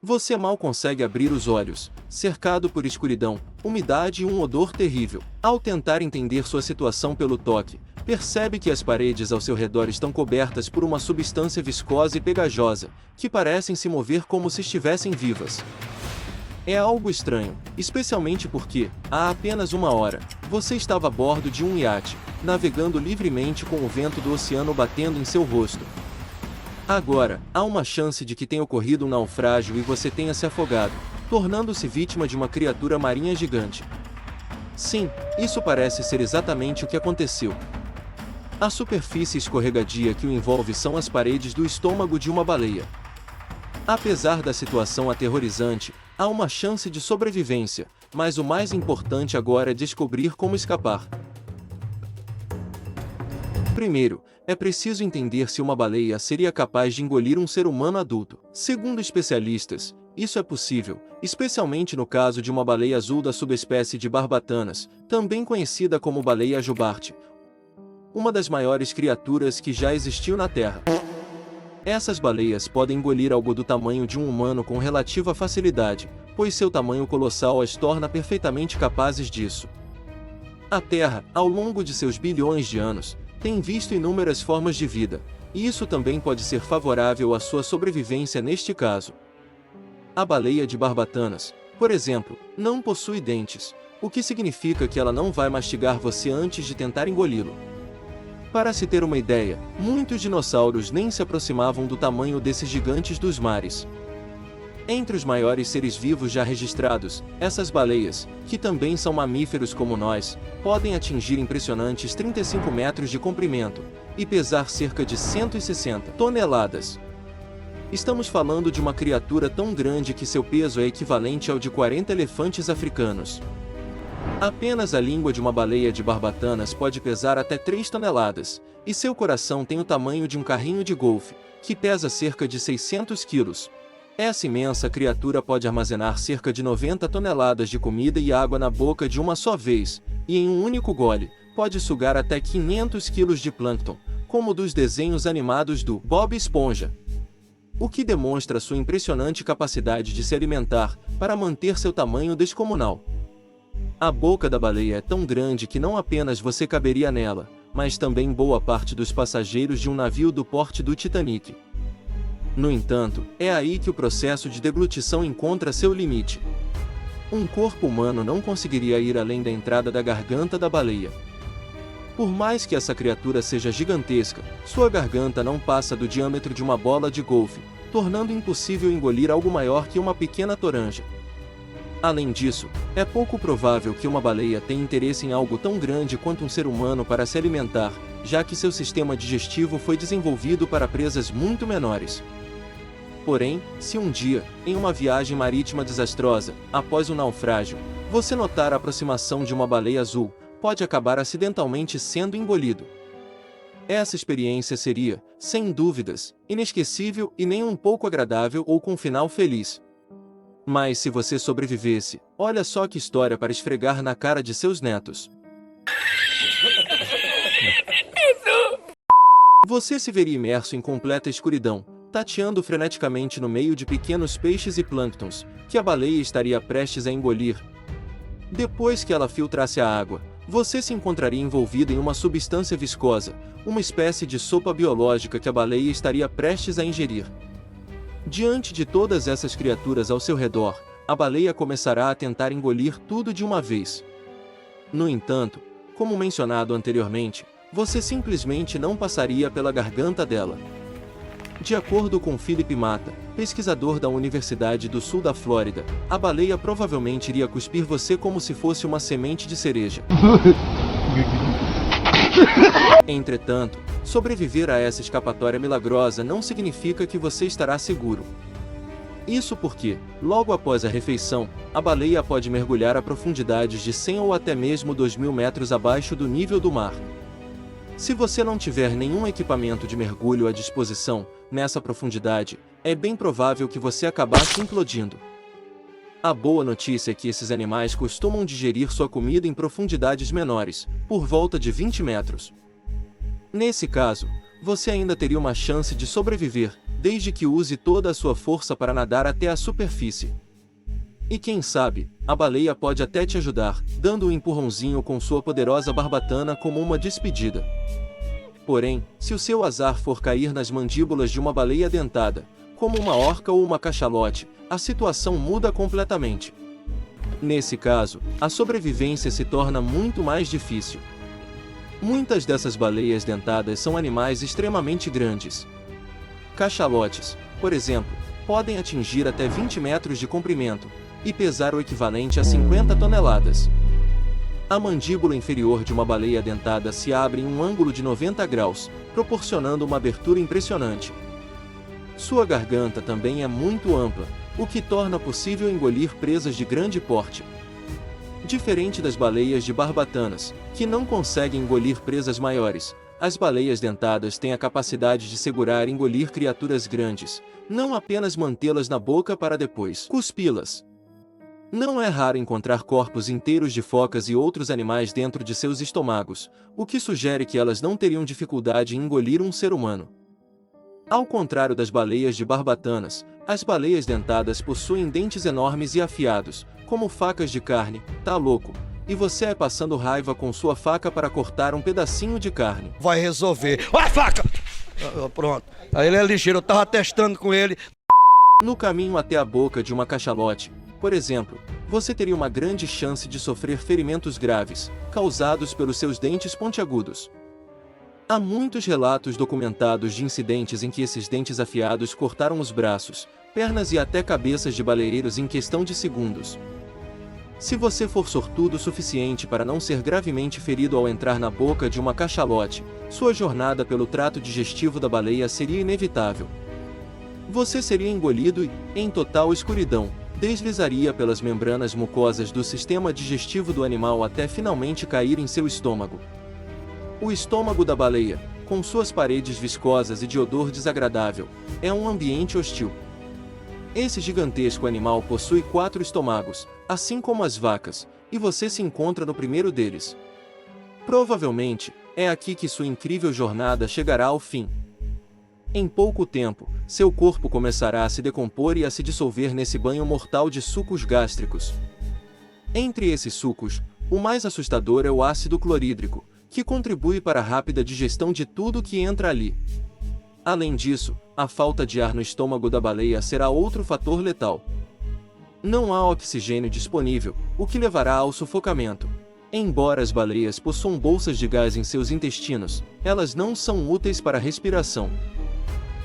Você mal consegue abrir os olhos, cercado por escuridão, umidade e um odor terrível. Ao tentar entender sua situação pelo toque, percebe que as paredes ao seu redor estão cobertas por uma substância viscosa e pegajosa, que parecem se mover como se estivessem vivas. É algo estranho, especialmente porque, há apenas uma hora, você estava a bordo de um iate, navegando livremente com o vento do oceano batendo em seu rosto. Agora, há uma chance de que tenha ocorrido um naufrágio e você tenha se afogado, tornando-se vítima de uma criatura marinha gigante. Sim, isso parece ser exatamente o que aconteceu. A superfície escorregadia que o envolve são as paredes do estômago de uma baleia. Apesar da situação aterrorizante, há uma chance de sobrevivência, mas o mais importante agora é descobrir como escapar. Primeiro, é preciso entender se uma baleia seria capaz de engolir um ser humano adulto. Segundo especialistas, isso é possível, especialmente no caso de uma baleia azul da subespécie de barbatanas, também conhecida como baleia jubarte, uma das maiores criaturas que já existiu na Terra. Essas baleias podem engolir algo do tamanho de um humano com relativa facilidade, pois seu tamanho colossal as torna perfeitamente capazes disso. A Terra, ao longo de seus bilhões de anos, tem visto inúmeras formas de vida, e isso também pode ser favorável à sua sobrevivência neste caso. A baleia de barbatanas, por exemplo, não possui dentes, o que significa que ela não vai mastigar você antes de tentar engoli-lo. Para se ter uma ideia, muitos dinossauros nem se aproximavam do tamanho desses gigantes dos mares. Entre os maiores seres vivos já registrados, essas baleias, que também são mamíferos como nós, podem atingir impressionantes 35 metros de comprimento e pesar cerca de 160 toneladas. Estamos falando de uma criatura tão grande que seu peso é equivalente ao de 40 elefantes africanos. Apenas a língua de uma baleia de barbatanas pode pesar até 3 toneladas, e seu coração tem o tamanho de um carrinho de golfe, que pesa cerca de 600 quilos. Essa imensa criatura pode armazenar cerca de 90 toneladas de comida e água na boca de uma só vez, e em um único gole, pode sugar até 500 quilos de plâncton, como dos desenhos animados do Bob Esponja. O que demonstra sua impressionante capacidade de se alimentar, para manter seu tamanho descomunal. A boca da baleia é tão grande que não apenas você caberia nela, mas também boa parte dos passageiros de um navio do porte do Titanic. No entanto, é aí que o processo de deglutição encontra seu limite. Um corpo humano não conseguiria ir além da entrada da garganta da baleia. Por mais que essa criatura seja gigantesca, sua garganta não passa do diâmetro de uma bola de golfe, tornando impossível engolir algo maior que uma pequena toranja. Além disso, é pouco provável que uma baleia tenha interesse em algo tão grande quanto um ser humano para se alimentar, já que seu sistema digestivo foi desenvolvido para presas muito menores. Porém, se um dia, em uma viagem marítima desastrosa, após um naufrágio, você notar a aproximação de uma baleia azul, pode acabar acidentalmente sendo engolido. Essa experiência seria, sem dúvidas, inesquecível e nem um pouco agradável ou com final feliz. Mas se você sobrevivesse, olha só que história para esfregar na cara de seus netos. Você se veria imerso em completa escuridão, tateando freneticamente no meio de pequenos peixes e plânctons, que a baleia estaria prestes a engolir. Depois que ela filtrasse a água, você se encontraria envolvido em uma substância viscosa, uma espécie de sopa biológica que a baleia estaria prestes a ingerir. Diante de todas essas criaturas ao seu redor, a baleia começará a tentar engolir tudo de uma vez. No entanto, como mencionado anteriormente, você simplesmente não passaria pela garganta dela. De acordo com Philip Mata, pesquisador da Universidade do Sul da Flórida, a baleia provavelmente iria cuspir você como se fosse uma semente de cereja. Entretanto, sobreviver a essa escapatória milagrosa não significa que você estará seguro. Isso porque, logo após a refeição, a baleia pode mergulhar a profundidades de 100 ou até mesmo 2.000 metros abaixo do nível do mar. Se você não tiver nenhum equipamento de mergulho à disposição, nessa profundidade, é bem provável que você acabasse implodindo. A boa notícia é que esses animais costumam digerir sua comida em profundidades menores, por volta de 20 metros. Nesse caso, você ainda teria uma chance de sobreviver, desde que use toda a sua força para nadar até a superfície. E quem sabe, a baleia pode até te ajudar, dando um empurrãozinho com sua poderosa barbatana como uma despedida. Porém, se o seu azar for cair nas mandíbulas de uma baleia dentada, como uma orca ou uma cachalote, a situação muda completamente. Nesse caso, a sobrevivência se torna muito mais difícil. Muitas dessas baleias dentadas são animais extremamente grandes. Cachalotes, por exemplo, podem atingir até 20 metros de comprimento e pesar o equivalente a 50 toneladas. A mandíbula inferior de uma baleia dentada se abre em um ângulo de 90 graus, proporcionando uma abertura impressionante. Sua garganta também é muito ampla, o que torna possível engolir presas de grande porte. Diferente das baleias de barbatanas, que não conseguem engolir presas maiores, as baleias dentadas têm a capacidade de segurar e engolir criaturas grandes, não apenas mantê-las na boca para depois cuspi-las. Não é raro encontrar corpos inteiros de focas e outros animais dentro de seus estômagos, o que sugere que elas não teriam dificuldade em engolir um ser humano. Ao contrário das baleias de barbatanas, as baleias dentadas possuem dentes enormes e afiados, como facas de carne. Tá louco? E você é passando raiva com sua faca para cortar um pedacinho de carne. Vai resolver. Vai, faca! Pronto. Aí ele é ligeiro, eu tava testando com ele. No caminho até a boca de uma cachalote, por exemplo, você teria uma grande chance de sofrer ferimentos graves, causados pelos seus dentes pontiagudos. Há muitos relatos documentados de incidentes em que esses dentes afiados cortaram os braços, pernas e até cabeças de baleeiros em questão de segundos. Se você for sortudo o suficiente para não ser gravemente ferido ao entrar na boca de uma cachalote, sua jornada pelo trato digestivo da baleia seria inevitável. Você seria engolido e, em total escuridão, deslizaria pelas membranas mucosas do sistema digestivo do animal até finalmente cair em seu estômago. O estômago da baleia, com suas paredes viscosas e de odor desagradável, é um ambiente hostil. Esse gigantesco animal possui 4 estômagos, assim como as vacas, e você se encontra no primeiro deles. Provavelmente, é aqui que sua incrível jornada chegará ao fim. Em pouco tempo, seu corpo começará a se decompor e a se dissolver nesse banho mortal de sucos gástricos. Entre esses sucos, o mais assustador é o ácido clorídrico, que contribui para a rápida digestão de tudo que entra ali. Além disso, a falta de ar no estômago da baleia será outro fator letal. Não há oxigênio disponível, o que levará ao sufocamento. Embora as baleias possuam bolsas de gás em seus intestinos, elas não são úteis para a respiração.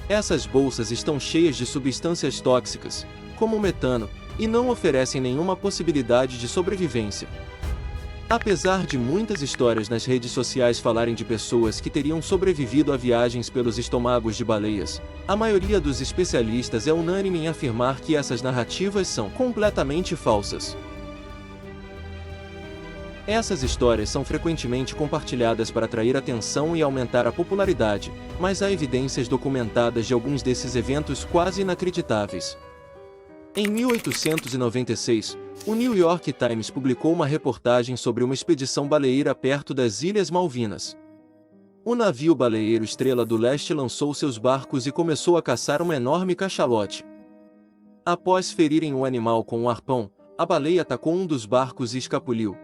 Essas bolsas estão cheias de substâncias tóxicas, como o metano, e não oferecem nenhuma possibilidade de sobrevivência. Apesar de muitas histórias nas redes sociais falarem de pessoas que teriam sobrevivido a viagens pelos estômagos de baleias, a maioria dos especialistas é unânime em afirmar que essas narrativas são completamente falsas. Essas histórias são frequentemente compartilhadas para atrair atenção e aumentar a popularidade, mas há evidências documentadas de alguns desses eventos quase inacreditáveis. Em 1896, o New York Times publicou uma reportagem sobre uma expedição baleeira perto das Ilhas Malvinas. O navio baleeiro Estrela do Leste lançou seus barcos e começou a caçar uma enorme cachalote. Após ferirem o animal com um arpão, a baleia atacou um dos barcos e escapuliu.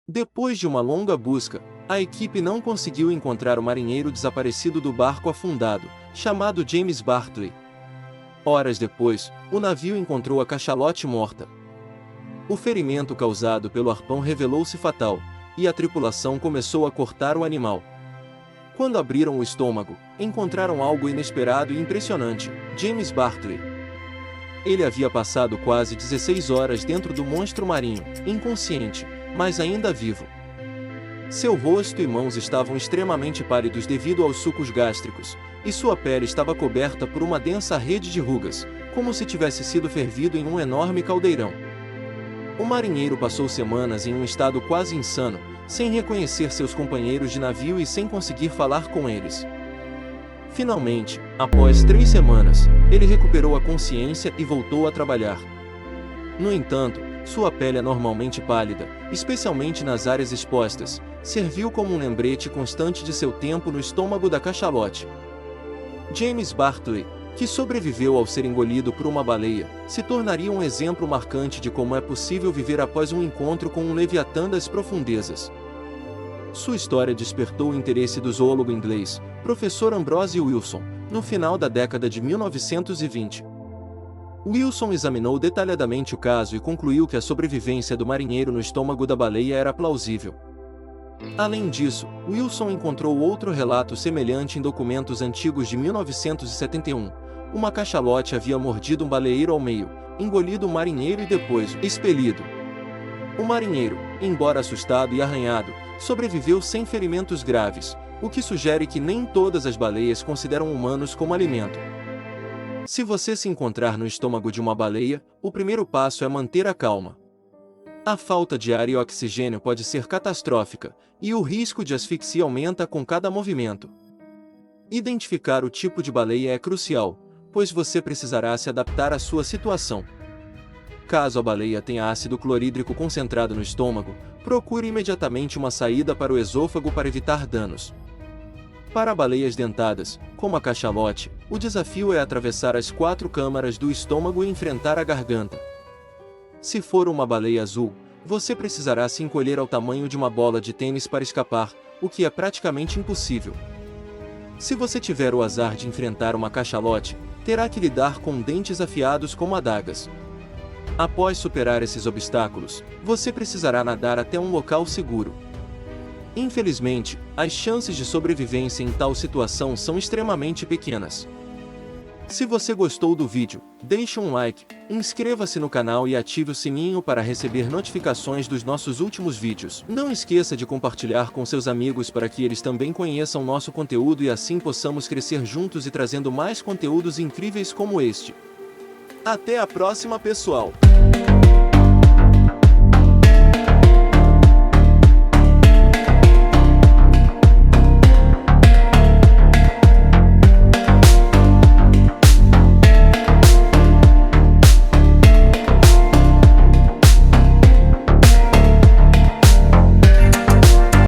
Depois de uma longa busca, a equipe não conseguiu encontrar o marinheiro desaparecido do barco afundado, chamado James Bartley. Horas depois, o navio encontrou a cachalote morta. O ferimento causado pelo arpão revelou-se fatal, e a tripulação começou a cortar o animal. Quando abriram o estômago, encontraram algo inesperado e impressionante: James Bartley. Ele havia passado quase 16 horas dentro do monstro marinho, inconsciente, mas ainda vivo. Seu rosto e mãos estavam extremamente pálidos devido aos sucos gástricos, e sua pele estava coberta por uma densa rede de rugas, como se tivesse sido fervido em um enorme caldeirão. O marinheiro passou semanas em um estado quase insano, sem reconhecer seus companheiros de navio e sem conseguir falar com eles. Finalmente, após 3 semanas, ele recuperou a consciência e voltou a trabalhar. No entanto, sua pele anormalmente pálida, especialmente nas áreas expostas, serviu como um lembrete constante de seu tempo no estômago da cachalote. James Bartley, que sobreviveu ao ser engolido por uma baleia, se tornaria um exemplo marcante de como é possível viver após um encontro com um leviatã das profundezas. Sua história despertou o interesse do zoólogo inglês, professor Ambrose Wilson, no final da década de 1920. Wilson examinou detalhadamente o caso e concluiu que a sobrevivência do marinheiro no estômago da baleia era plausível. Além disso, Wilson encontrou outro relato semelhante em documentos antigos de 1971. Uma cachalote havia mordido um baleeiro ao meio, engolido o marinheiro e depois o expelido. O marinheiro, embora assustado e arranhado, sobreviveu sem ferimentos graves, o que sugere que nem todas as baleias consideram humanos como alimento. Se você se encontrar no estômago de uma baleia, o primeiro passo é manter a calma. A falta de ar e oxigênio pode ser catastrófica, e o risco de asfixia aumenta com cada movimento. Identificar o tipo de baleia é crucial, pois você precisará se adaptar à sua situação. Caso a baleia tenha ácido clorídrico concentrado no estômago, procure imediatamente uma saída para o esôfago para evitar danos. Para baleias dentadas, como a cachalote, o desafio é atravessar as 4 câmaras do estômago e enfrentar a garganta. Se for uma baleia azul, você precisará se encolher ao tamanho de uma bola de tênis para escapar, o que é praticamente impossível. Se você tiver o azar de enfrentar uma cachalote, terá que lidar com dentes afiados como adagas. Após superar esses obstáculos, você precisará nadar até um local seguro. Infelizmente, as chances de sobrevivência em tal situação são extremamente pequenas. Se você gostou do vídeo, deixe um like, inscreva-se no canal e ative o sininho para receber notificações dos nossos últimos vídeos. Não esqueça de compartilhar com seus amigos para que eles também conheçam nosso conteúdo e assim possamos crescer juntos e trazendo mais conteúdos incríveis como este. Até a próxima, pessoal!